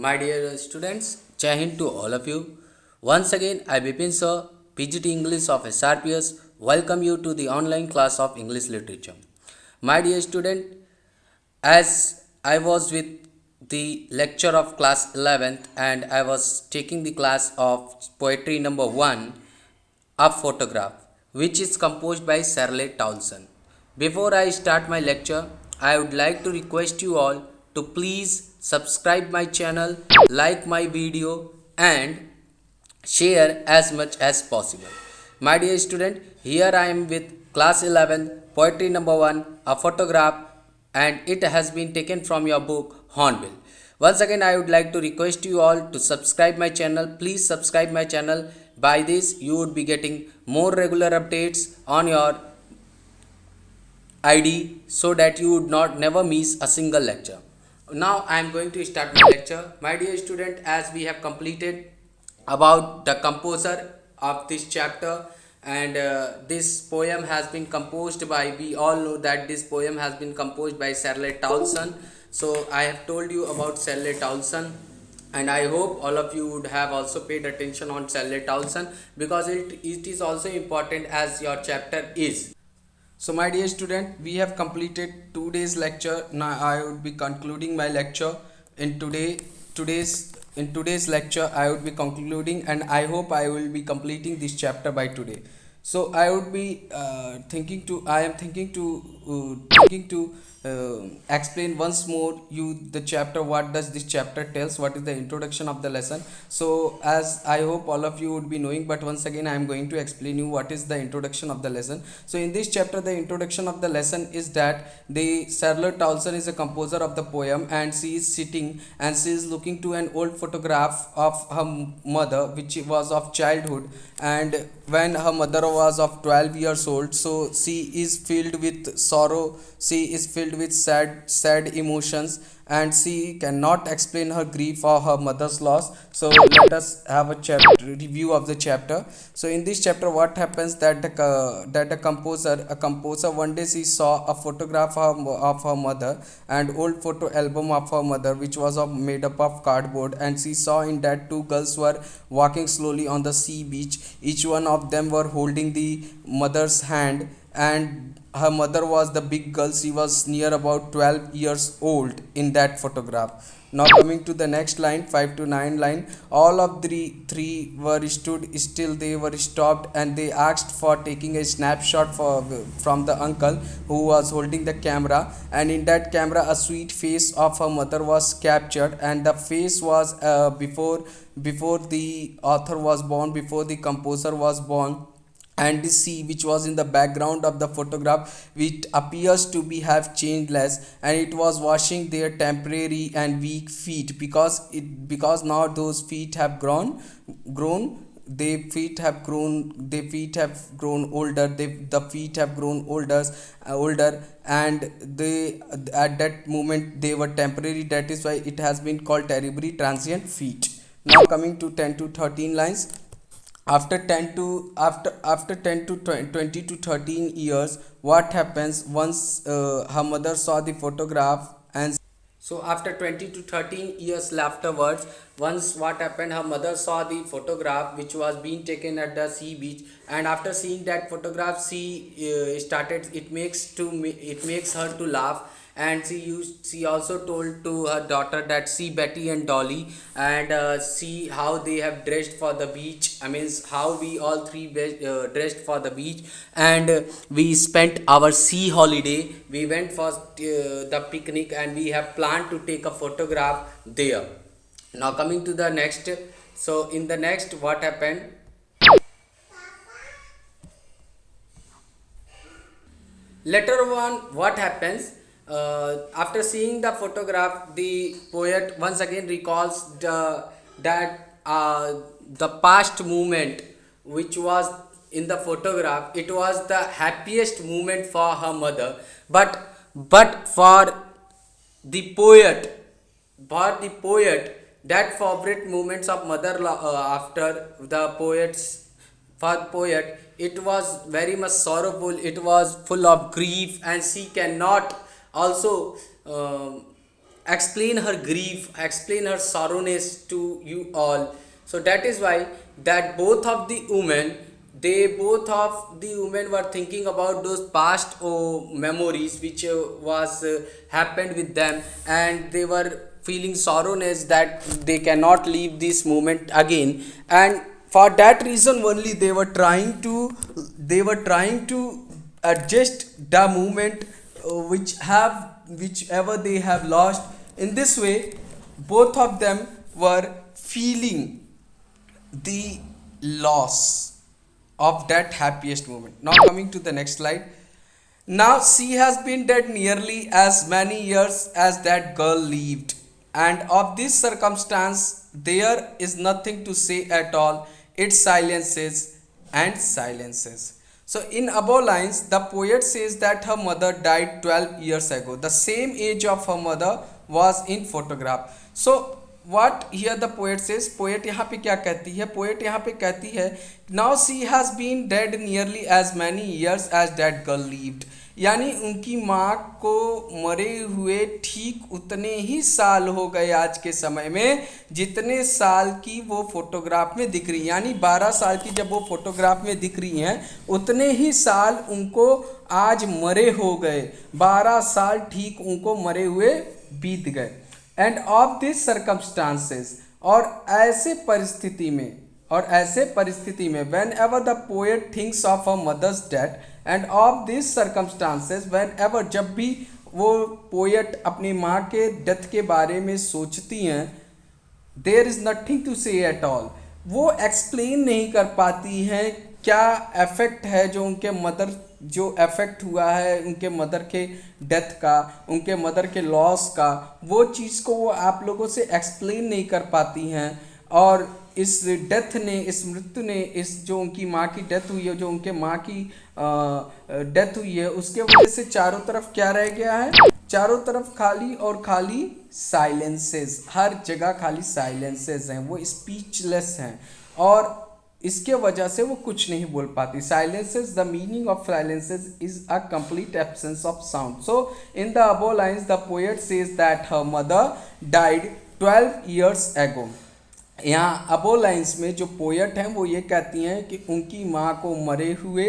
My dear students, Jai Hind to all of you. Once again, I Bipin Sir, PGT English of SRPS, welcome you to the online class of English Literature. My dear student, as I was with the lecture of class 11th and I was taking the class of poetry number 1, A Photograph, which is composed by Shirley Townsend. Before I start my lecture, I would like to request you all to please subscribe my channel, like my video and share as much as possible. My dear student, here I am with class 11 poetry number 1, A Photograph, and it has been taken from your book Hornbill. Once again, I would like to request you all to subscribe my channel. Please subscribe my channel. By this you would be getting more regular updates on your ID so that you would not never miss a single lecture. Now I am going to start my lecture. My dear student, as we have completed about the composer of this chapter, and this poem has been composed by, we all know that this poem has been composed by Shirley Townsend. So I have told you about Shirley Townsend, and I hope all of you would have also paid attention on Shirley Townsend, because it is also important as your chapter is. So my dear student, we have completed 2 days lecture. Now I would be concluding my lecture in today's lecture. I would be concluding, and I hope I will be completing this chapter by today. So I would be thinking to explain once more you the chapter. What does this chapter tells? What is the introduction of the lesson? So as I hope all of you would be knowing, but once again I am going to explain you what is the introduction of the lesson. So in this chapter, the introduction of the lesson is that the Shirley Townsend is a composer of the poem, and she is sitting and she is looking to an old photograph of her mother, which was of childhood, and when her mother was of 12 years old. So she is filled with sorrow, she is filled with sad emotions, and she cannot explain her grief or her mother's loss. So let us have a chapter review of the chapter. So in this chapter, what happens that a composer one day she saw a photograph of her mother, and old photo album of her mother, which was made up of cardboard, and she saw in that two girls were walking slowly on the sea beach. Each one of them were holding the mother's hand, and her mother was the big girl. She was near about 12 years old in that photograph. Now coming to the next line, 5 to 9 line, all of the three were stood still. They were stopped, and they asked for taking a snapshot from the uncle who was holding the camera, and in that camera a sweet face of her mother was captured, and the face was before the author was born, before the composer was born. And the sea which was in the background of the photograph, which appears to be have changed less, and it was washing their temporary and weak feet, because now those feet have grown their feet have grown older, the feet have grown older, and they at that moment they were temporary. That is why it has been called terribly transient feet. Now coming to 10 to 13 lines. After 10 to 20 to 13 years, what happens once her mother saw the photograph? And so after 20 to 13 years afterwards, once what happened, her mother saw the photograph which was being taken at the sea beach, and after seeing that photograph, she started it makes her to laugh. And she also told to her daughter that see Betty and Dolly, and see how they have dressed for the beach. I mean, how we all three dressed for the beach, and we spent our sea holiday. We went for the picnic, and we have planned to take a photograph there. Now coming to the next. So in the next, what happened? Later on, what happens? After seeing the photograph, the poet once again recalls the past moment which was in the photograph. It was the happiest moment for her mother, but the poet the poet, that favorite moments of mother after the poets for poet, it was very much sorrowful, it was full of grief, and she cannot also explain her grief, explain her sorrowness to you all. So that is why that both of the women, they both of the women were thinking about those past memories which was happened with them, and they were feeling sorrowness that they cannot leave this moment again. And for that reason only they were trying to adjust the movement whichever they have lost. In this way both of them were feeling the loss of that happiest moment. Now coming to the next slide. Now she has been dead nearly as many years as that girl lived, and of this circumstance there is nothing to say at all. It silences and silences. So in above lines, the poet says that her mother died 12 years ago. The same age of her mother was in photograph. So what here the poet says, poet यहाँ पे क्या कहती है, poet यहाँ पे कहती है now she has been dead nearly as many years as that girl lived, यानी उनकी माँ को मरे हुए ठीक उतने ही साल हो गए आज के समय में जितने साल की वो फोटोग्राफ में दिख रही, यानी 12 साल की जब वो फोटोग्राफ में दिख रही हैं उतने ही साल उनको आज मरे हो गए, 12 साल ठीक उनको मरे हुए बीत गए। एंड ऑफ दिस सर्कमस्टांसेस, और ऐसे परिस्थिति में whenever the poet thinks of a mother's death, and of this circumstances whenever, जब भी वो पोएट अपनी माँ के डेथ के बारे में सोचती हैं, देयर इज़ नथिंग टू से एट ऑल, वो एक्सप्लेन नहीं कर पाती हैं क्या इफेक्ट है जो उनके मदर जो इफेक्ट हुआ है उनके मदर के डेथ का, उनके मदर के लॉस का, वो चीज़ को वो आप लोगों से एक्सप्लेन नहीं कर पाती हैं। और इस डेथ ने, इस मृत्यु ने, इस जो उनकी माँ की डेथ हुई है, जो उनके माँ की डेथ हुई है, उसके वजह से चारों तरफ क्या रह गया है, चारों तरफ खाली और खाली साइलेंसेस, हर जगह खाली साइलेंसेस हैं, वो स्पीचलेस हैं और इसके वजह से वो कुछ नहीं बोल पाती। Silences, the meaning of silences is a complete absence of sound. So in the above lines the poet says that her mother died 12 years ago। यहाँ अबव लाइन्स में जो पोएट हैं वो ये कहती हैं कि उनकी माँ को मरे हुए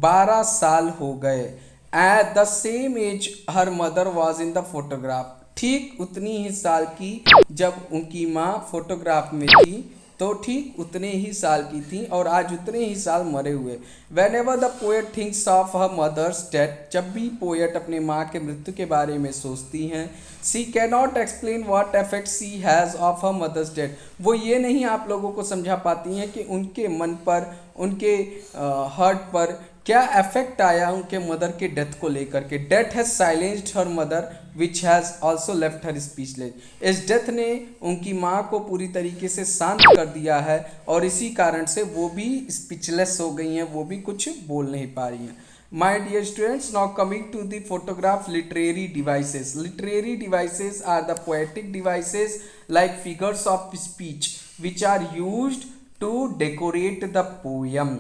12 साल हो गए। At the same age her mother was in the photograph, ठीक उतनी ही साल की जब उनकी माँ फोटोग्राफ में थी तो ठीक उतने ही साल की थी और आज उतने ही साल मरे हुए। Whenever the poet thinks of her mother's death, जब भी पोएट अपनी माँ के मृत्यु के बारे में सोचती हैं, she can not explain what effect she has of her mother's death, वो ये नहीं आप लोगों को समझा पाती हैं कि उनके मन पर, उनके हार्ट पर क्या इफेक्ट आया उनके मदर के डेथ को लेकर के। Death has silenced her mother which has also left her speechless, इस डेथ ने उनकी माँ को पूरी तरीके से शांत कर दिया है और इसी कारण से वो भी स्पीचलेस हो गई हैं, वो भी कुछ बोल नहीं पा रही हैं। My dear students, now coming to the photograph literary devices. Literary devices are the poetic devices like figures of speech which are used to decorate the poem.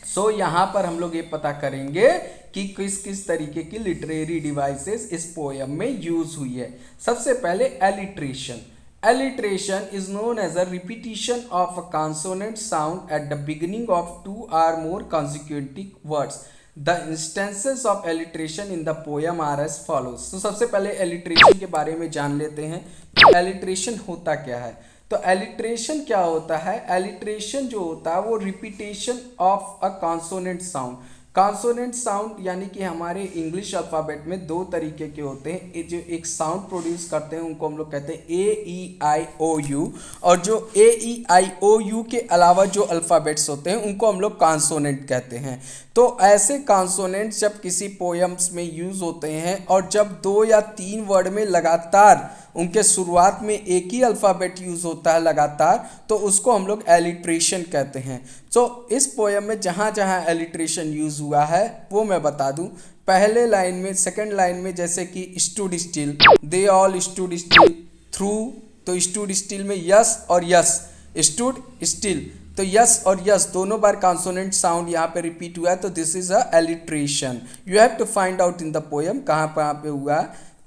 So यहाँ पर हम लोग ये पता करेंगे कि किस किस तरीके की लिटरेरी डिवाइसेस इस पोएम में यूज हुई है। सबसे पहले alliteration. Alliteration is known as a repetition of a consonant sound at the beginning of two or more consecutive words. The instances of alliteration in the poem are as follows. तो सबसे पहले alliteration के बारे में जान लेते हैं कि alliteration होता क्या है। तो alliteration क्या होता है? alliteration जो होता है वो repetition of a consonant sound। Consonant sound यानी कि हमारे इंग्लिश अल्फ़ाबेट में दो तरीके के होते हैं, ये जो एक साउंड प्रोड्यूस करते हैं उनको हम लोग कहते हैं ए ई आई ओ यू, और जो ए ई आई ओ यू के अलावा जो अल्फ़ाबेट्स होते हैं उनको हम लोग कॉन्सोनेंट कहते हैं। तो ऐसे कॉन्सोनेंट्स जब किसी पोएम्स में यूज़ होते हैं और जब 2 या 3 वर्ड में लगातार उनके शुरुआत में एक ही अल्फ़ाबेट यूज़ होता है लगातार, तो उसको हम लोग एलिट्रेशन कहते हैं। सो इस पोएम में जहाँ जहाँ एलिट्रेशन यूज़ हुआ है वो मैं बता दूँ। पहले लाइन में, सेकंड लाइन में जैसे कि stood still, they all stood still through, तो स्टूड स्टिल में यस और यस, स्टूड स्टिल, तो यस और यस दोनों बार कॉन्सोनेंट साउंड यहाँ पे रिपीट हुआ है, तो this is a alliteration. You have to find out in the poem कहाँ पे हुआ।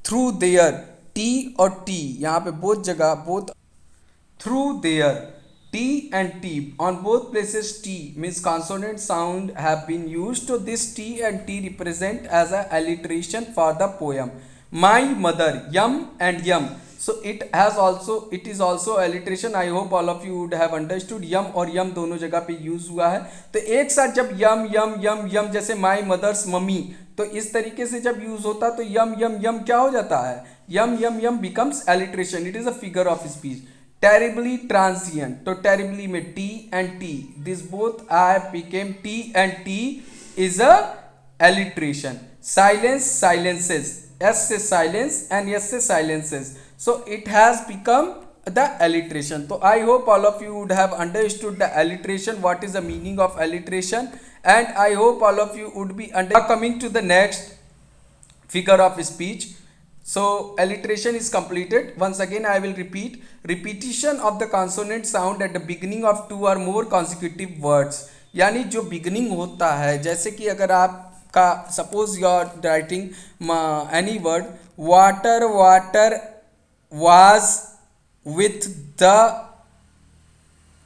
थ्रू देयर, T टी और टी यहाँ पे बोथ जगह both through their T and T on both places T means consonant sound have been used, so this T and T represent as a alliteration for the poem. My mother, yum and yum, so it is also alliteration. I hope all of you would have understood. yum और yum दोनों जगह पे use हुआ है, तो एक साथ जब यम यम यम यम जैसे माई मदर्स मम्मी, तो इस तरीके से जब यूज होता तो यम यम यम क्या हो जाता है, yum yum yum becomes alliteration. It is a figure of speech. Terribly transient, तो terribly में T and T, this both I became T and T is a alliteration. Silence, silences, S से silence and S से silences, so it has become the alliteration. So I hope all of you would have understood the alliteration, what is the meaning of alliteration, and I hope all of you would be coming to the next figure of speech. So alliteration is completed. Once again I will repeat. Repetition of the consonant sound at the beginning of two or more consecutive words. यानी जो beginning होता है, जैसे कि अगर आपका suppose you are writing any word, water water was with the,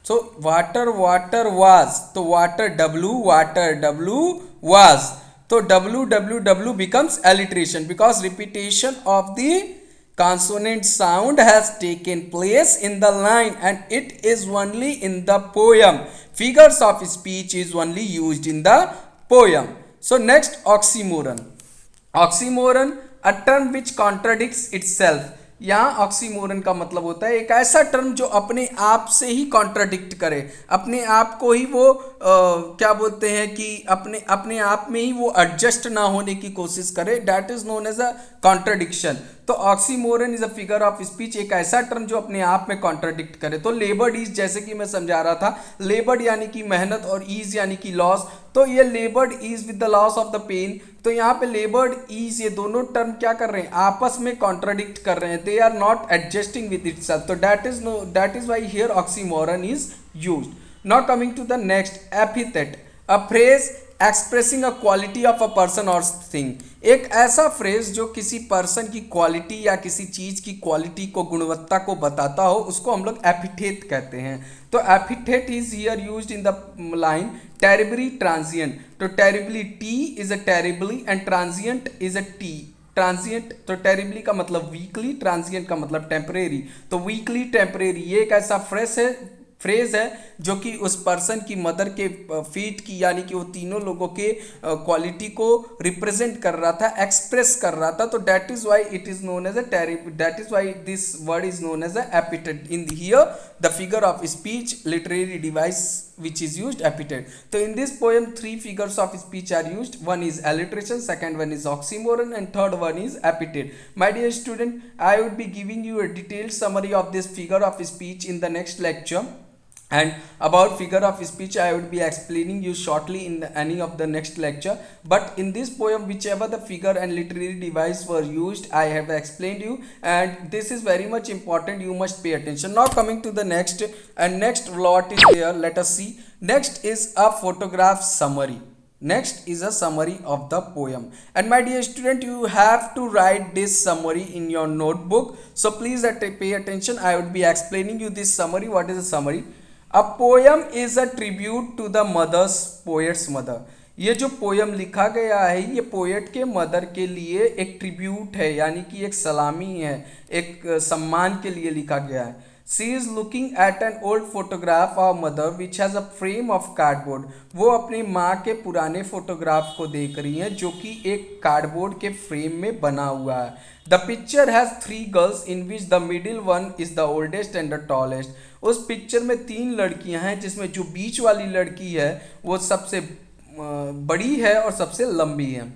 so water water was, तो water w was, तो www becomes alliteration because repetition of the consonant sound has taken place in the line and it is only in the poem. Figures of speech is only used in the poem. So next, oxymoron. Oxymoron, a term which contradicts itself. यहाँ oxymoron का मतलब होता है एक ऐसा term जो अपने आप से ही कॉन्ट्राडिक्ट करे, अपने आप को ही वो क्या बोलते हैं कि अपने अपने आप में ही वो एडजस्ट ना होने की कोशिश करे, that is known as a contradiction. तो oxymoron is a figure of speech, एक ऐसा टर्म जो अपने आप में कॉन्ट्राडिक्ट करे. तो लेबर्ड इज, जैसे कि मैं समझा रहा था, लेबर्ड यानी कि मेहनत और ईज यानी कि लॉस, तो ये laboured is with the loss of the pain. तो यहाँ पे लेबर्ड ईज ये दोनों टर्म क्या कर रहे हैं, आपस में कॉन्ट्राडिक्ट कर रहे हैं, they are not adjusting with itself. तो that is why here oxymoron is used. Now coming to the next, epithet, a phrase expressing a quality of a person और थिंग. एक ऐसा फ्रेज जो किसी पर्सन की क्वालिटी या किसी चीज की क्वालिटी को, गुणवत्ता को बताता हो, उसको हम लोग एपिथेट कहते हैं. तो epithet is here used in the line terribly transient. तो terribly T is a terribly and transient is a T. Transient, तो टेरिबली का मतलब वीकली, ट्रांजिएंट का मतलब टेम्परेरी. तो वीकली टेम्परेरी ये एक ऐसा फ्रेज है जो कि उस पर्सन की, मदर के फीट की, यानी कि वो तीनों लोगों के क्वालिटी को रिप्रेजेंट कर रहा था, एक्सप्रेस कर रहा था. तो that is why it is known as a that is why this word is known as a epithet. In here the figure of speech literary device which is used, epithet. So in this poem 3 figures of speech are used. One is alliteration, second one is oxymoron, and third one is epithet. My dear student, I would be giving you a detailed summary of this figure of speech in the next lecture. And about figure of speech I would be explaining you shortly in any of the next lecture. But in this poem, whichever the figure and literary device were used, I have explained you, and this is very much important. You must pay attention. Now coming to the next, and next lot is there. Let us see. Next is a photograph summary. Next is a summary of the poem, and my dear student, you have to write this summary in your notebook. So please pay attention. I would be explaining you this summary. What is a summary? A poem is a tribute to the poet's mother. ये जो poem लिखा गया है, ये poet के mother के लिए एक ट्रिब्यूट है, यानी कि एक सलामी है, एक सम्मान के लिए लिखा गया है. She is looking at an old photograph of mother which has a frame of cardboard. वो अपनी माँ के पुराने फोटोग्राफ को देख रही हैं जो कि एक कार्डबोर्ड के फ्रेम में बना हुआ है. The picture has 3 girls in which the middle one is the oldest and the tallest. उस पिक्चर में 3 लड़कियां हैं जिसमें जो बीच वाली लड़की है वो सबसे बड़ी है और सबसे लंबी है.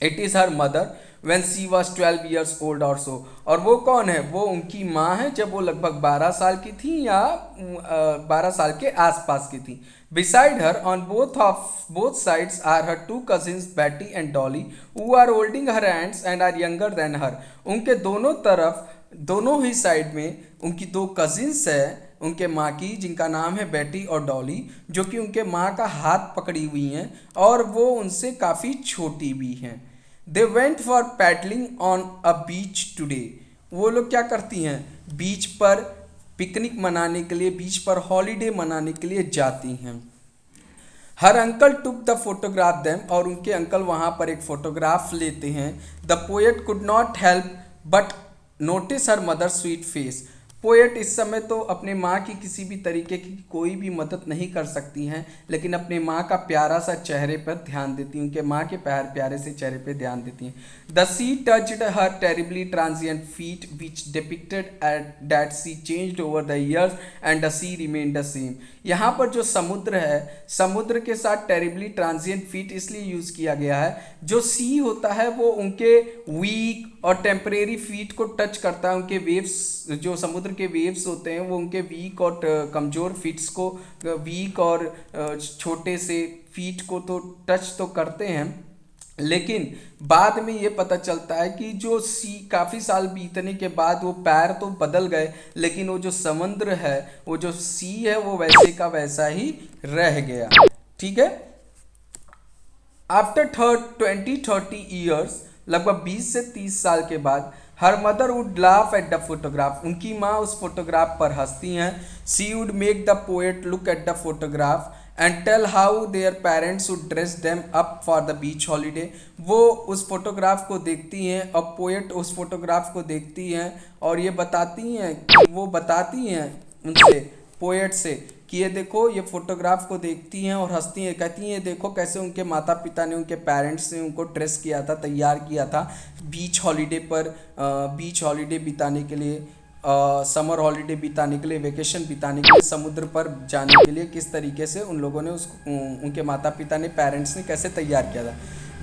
It is her mother when she was 12 years old और सो. और वो कौन है, वो उनकी माँ है जब वो लगभग 12 साल की थी या 12 साल के आसपास की थी. Beside her on both sides are her 2 cousins Betty and Dolly who are holding her hands and are younger than her. उनके दोनों तरफ, दोनों ही साइड में उनकी 2 कजिन्स है उनके माँ की, जिनका नाम है बेटी और डॉली, जो कि उनके माँ का हाथ पकड़ी हुई हैं और वो उनसे काफ़ी छोटी भी हैं. They went for paddling on a beach today. वो लोग क्या करती हैं, बीच पर पिकनिक मनाने के लिए, बीच पर हॉलीडे मनाने के लिए जाती हैं। हर uncle took the photograph them, और उनके अंकल वहाँ पर एक फोटोग्राफ लेते हैं। The poet could not help but notice her mother sweet face. Poet इस समय तो अपने माँ की किसी भी तरीके की कोई भी मदद नहीं कर सकती हैं, लेकिन अपने माँ का प्यारा सा चेहरे पर ध्यान देती हैं, उनके माँ के प्यारे से चेहरे पर ध्यान देती हैं। The sea touched her terribly transient feet which depicted at that sea changed over the years and the sea remain the same. यहाँ पर जो समुद्र है, समुद्र के साथ टेरिबली ट्रांजिएंट फीट इसलिए यूज किया गया है, जो सी होता है वो उनके वीक और टेम्परेरी फीट को टच करता है, उनके वेव्स, जो समुद्र के वेव्स होते हैं वो उनके वीक और कमज़ोर फीट्स को, वीक और छोटे से फीट को तो टच तो करते हैं, लेकिन बाद में ये पता चलता है कि जो सी, काफ़ी साल बीतने के बाद वो पैर तो बदल गए, लेकिन वो जो समुद्र है, वो जो सी है, वो वैसे का वैसा ही रह गया। ठीक है। आफ्टर 20-30 ईयर्स, लगभग 20 से 30 साल के बाद, her mother would laugh at the photograph, उनकी माँ उस फोटोग्राफ पर हंसती हैं। She would make the poet look at the photograph and tell how their parents would dress them up for the beach holiday. वो उस फोटोग्राफ को देखती हैं और पोएट उस फोटोग्राफ को देखती हैं और ये बताती हैं कि, वो बताती हैं उनसे, पोएट से, कि ये देखो, ये फोटोग्राफ को देखती हैं और हंसती हैं, कहती हैं देखो कैसे उनके माता पिता ने, उनके पेरेंट्स ने उनको ड्रेस किया था, तैयार किया था बीच हॉलीडे पर, बीच हॉलीडे बिताने के लिए, समर हॉलीडे बिताने के लिए, वेकेशन बिताने के लिए, समुद्र पर जाने के लिए किस तरीके से उन लोगों ने उनके माता पिता ने, पेरेंट्स ने कैसे तैयार किया था।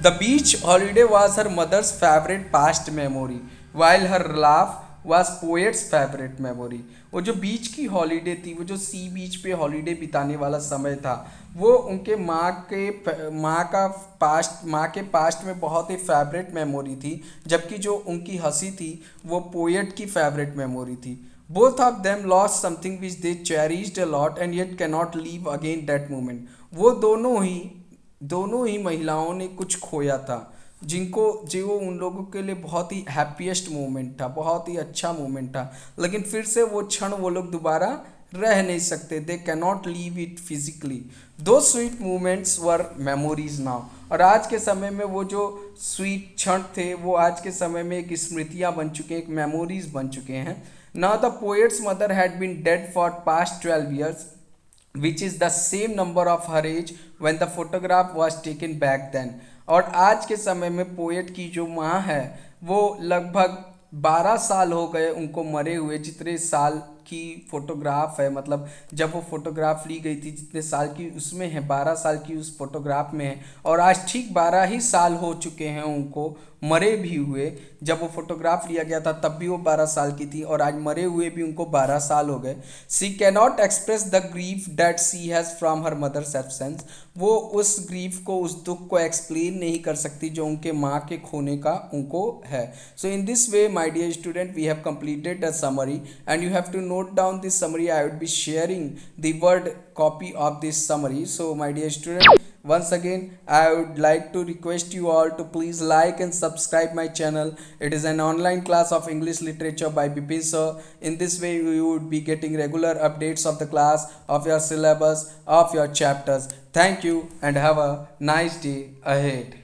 The beach holiday was her mother's favourite past memory while her laugh was poet's favourite memory. वो जो बीच की हॉलीडे थी, वो जो सी बीच पे हॉलीडे बिताने वाला समय था, वो उनके माँ के पास्ट में बहुत ही फेवरेट मेमोरी थी, जबकि जो उनकी हंसी थी वो पोएट की फेवरेट मेमोरी थी। Both of them lost something which they cherished a lot and yet can not leave again that moment. वो दोनों ही महिलाओं ने कुछ खोया था, जिनको, जो उन लोगों के लिए बहुत ही हैप्पीएस्ट मोमेंट था, बहुत ही अच्छा मोमेंट था, लेकिन फिर से वो क्षण वो लोग दोबारा रह नहीं सकते। They can not leave it physically. दो स्वीट मोमेंट्स वर मेमोरीज नाउ। और आज के समय में वो जो स्वीट क्षण थे, वो आज के समय में एक स्मृतियाँ बन चुके हैं, एक मेमोरीज बन चुके हैं। Now the poet's mother had been dead for past 12 years which is the same number of her age when the photograph was taken back then। और आज के समय में पोएट की जो माँ है, वो लगभग 12 साल हो गए उनको मरे हुए, जितने साल की फोटोग्राफ है, मतलब जब वो फोटोग्राफ ली गई थी जितने साल की उसमें है, 12 साल की उस फोटोग्राफ में है, और आज ठीक 12 ही साल हो चुके हैं उनको मरे भी हुए। जब वो फोटोग्राफ लिया गया था तब भी वो 12 साल की थी, और आज मरे हुए भी उनको 12 साल हो गए। She cannot express the grief that she has from her mother's absence. वो उस ग्रीफ को, उस दुख को एक्सप्लेन नहीं कर सकती जो उनके माँ के खोने का उनको है। So in this way my dear student, we have completed the summary and you have to note down this summary. I would be sharing the word copy of this summary. So my dear student, once again I would like to request you all to please like and subscribe my channel. It is an online class of English literature by Bipin Sir. In this way you would be getting regular updates of the class, of your syllabus, of your chapters. Thank you and have a nice day ahead.